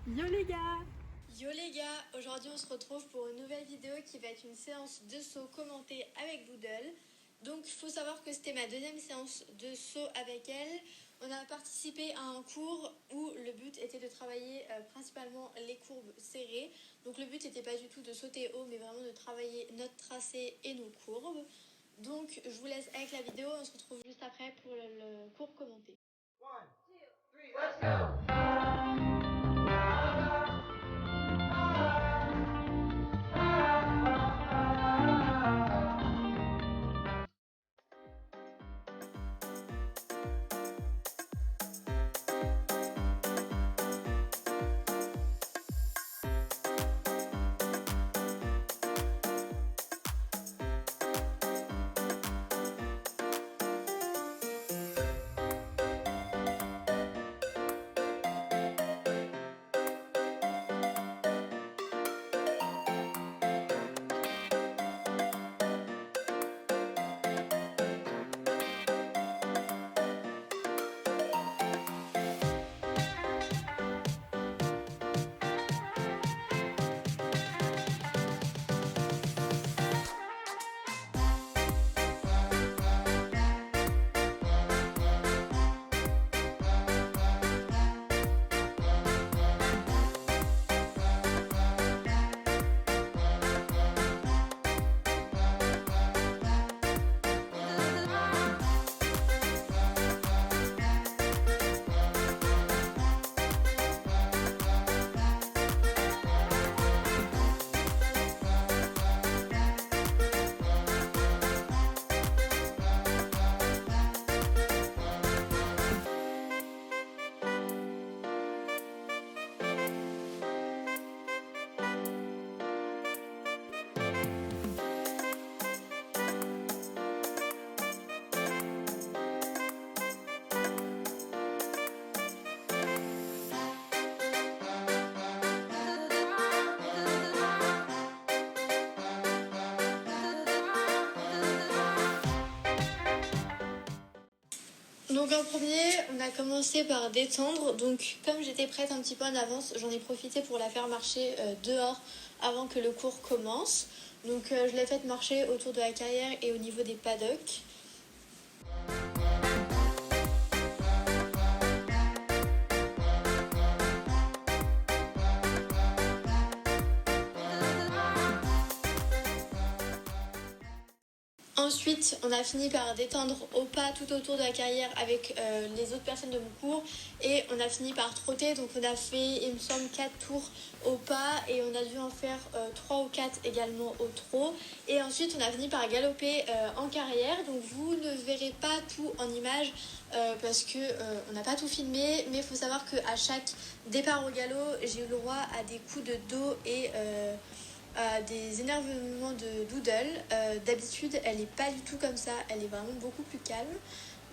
Yo les gars! Yo les gars, aujourd'hui on se retrouve pour une nouvelle vidéo qui va être une séance de saut commentée avec Doodle. Donc il faut savoir que c'était ma deuxième séance de saut avec elle. On a participé à un cours où le but était de travailler principalement les courbes serrées. Donc le but n'était pas du tout de sauter haut mais vraiment de travailler notre tracé et nos courbes. Donc je vous laisse avec la vidéo, on se retrouve juste après pour le cours commenté. 1, 2, 3, let's go! Donc en premier, on a commencé par détendre. Donc comme j'étais prête un petit peu en avance, j'en ai profité pour la faire marcher dehors avant que le cours commence. Donc je l'ai faite marcher autour de la carrière et au niveau des paddocks. Ensuite, on a fini par détendre au pas tout autour de la carrière avec les autres personnes de mon cours et on a fini par trotter. Donc on a fait, il me semble, 4 tours au pas et on a dû en faire 3 ou 4 également au trot. Et ensuite, on a fini par galoper en carrière. Donc vous ne verrez pas tout en image parce que on n'a pas tout filmé. Mais il faut savoir qu'à chaque départ au galop, j'ai eu le droit à des coups de dos et des énervements de Doodle. D'habitude, elle n'est pas du tout comme ça, elle est vraiment beaucoup plus calme.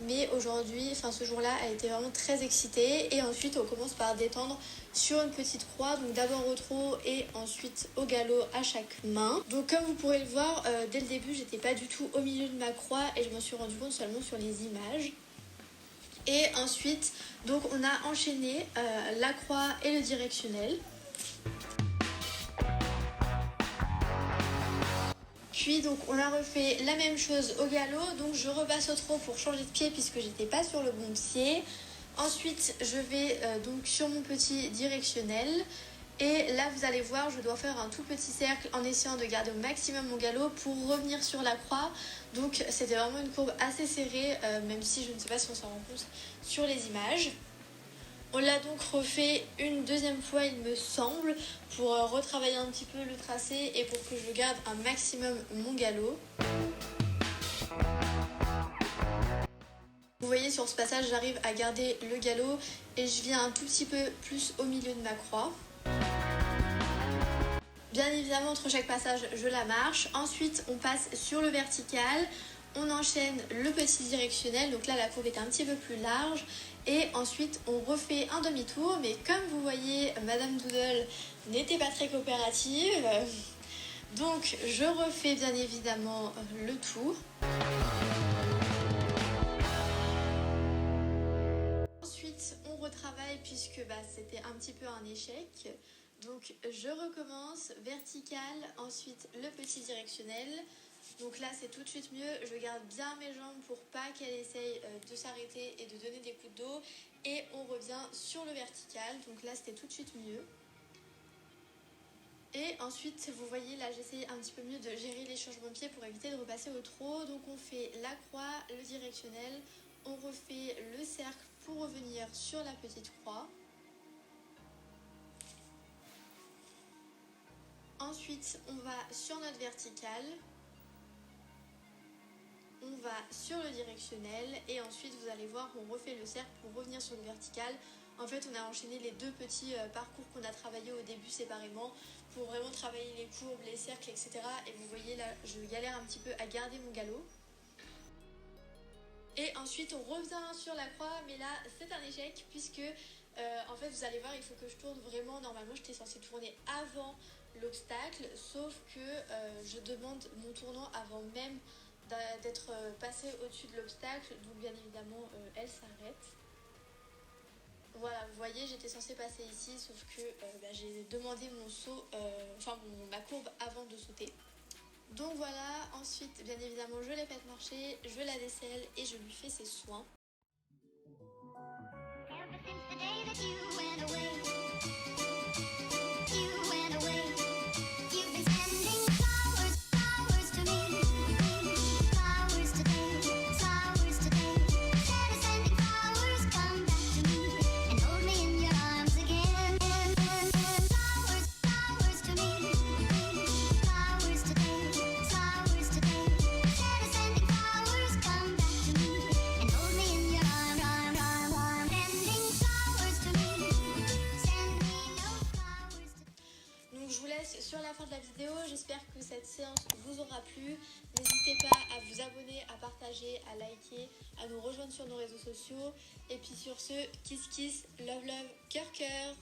Mais aujourd'hui, ce jour-là, elle était vraiment très excitée. Et ensuite, on commence par détendre sur une petite croix. Donc d'abord au trot et ensuite au galop à chaque main. Donc comme vous pourrez le voir, dès le début, j'étais pas du tout au milieu de ma croix et je m'en suis rendu compte seulement sur les images. Et ensuite, donc on a enchaîné la croix et le directionnel. Puis donc on a refait la même chose au galop, donc je repasse au trot pour changer de pied puisque j'étais pas sur le bon pied. Ensuite je vais donc sur mon petit directionnel et là vous allez voir je dois faire un tout petit cercle en essayant de garder au maximum mon galop pour revenir sur la croix. Donc c'était vraiment une courbe assez serrée même si je ne sais pas si on s'en rend compte sur les images. On l'a donc refait une deuxième fois il me semble pour retravailler un petit peu le tracé et pour que je garde un maximum mon galop. Vous voyez sur ce passage j'arrive à garder le galop et je viens un tout petit peu plus au milieu de ma croix. Bien évidemment entre chaque passage je la marche. Ensuite on passe sur le vertical. On enchaîne le petit directionnel, donc là la courbe est un petit peu plus large et ensuite on refait un demi-tour, mais comme vous voyez Madame Doodle n'était pas très coopérative, donc je refais bien évidemment le tour. Ensuite on retravaille puisque c'était un petit peu un échec. Donc je recommence, vertical, ensuite le petit directionnel. Donc là c'est tout de suite mieux, je garde bien mes jambes pour pas qu'elles essayent de s'arrêter et de donner des coups de dos. Et on revient sur le vertical, donc là c'était tout de suite mieux. Et ensuite, vous voyez, là j'essaye un petit peu mieux de gérer les changements de pied pour éviter de repasser au trot. Donc on fait la croix, le directionnel, on refait le cercle pour revenir sur la petite croix. Ensuite, on va sur notre verticale, on va sur le directionnel et ensuite vous allez voir qu'on refait le cercle pour revenir sur le vertical. En fait, on a enchaîné les deux petits parcours qu'on a travaillé au début séparément pour vraiment travailler les courbes, les cercles, etc. Et vous voyez là, je galère un petit peu à garder mon galop. Et ensuite, on revient sur la croix, mais là, c'est un échec puisque, en fait, vous allez voir, il faut que je tourne vraiment. Normalement, j'étais censée tourner avant l'obstacle, sauf que je demande mon tournant avant même d'être passée au-dessus de l'obstacle. Donc, bien évidemment, elle s'arrête. Voilà, vous voyez, j'étais censée passer ici, sauf que j'ai demandé mon saut, ma courbe avant de sauter. Donc voilà, ensuite, bien évidemment, je l'ai faite marcher, je la décèle et je lui fais ses soins. Sur la fin de la vidéo, j'espère que cette séance vous aura plu. N'hésitez pas à vous abonner, à partager, à liker, à nous rejoindre sur nos réseaux sociaux. Et puis sur ce, kiss kiss, love love, cœur cœur.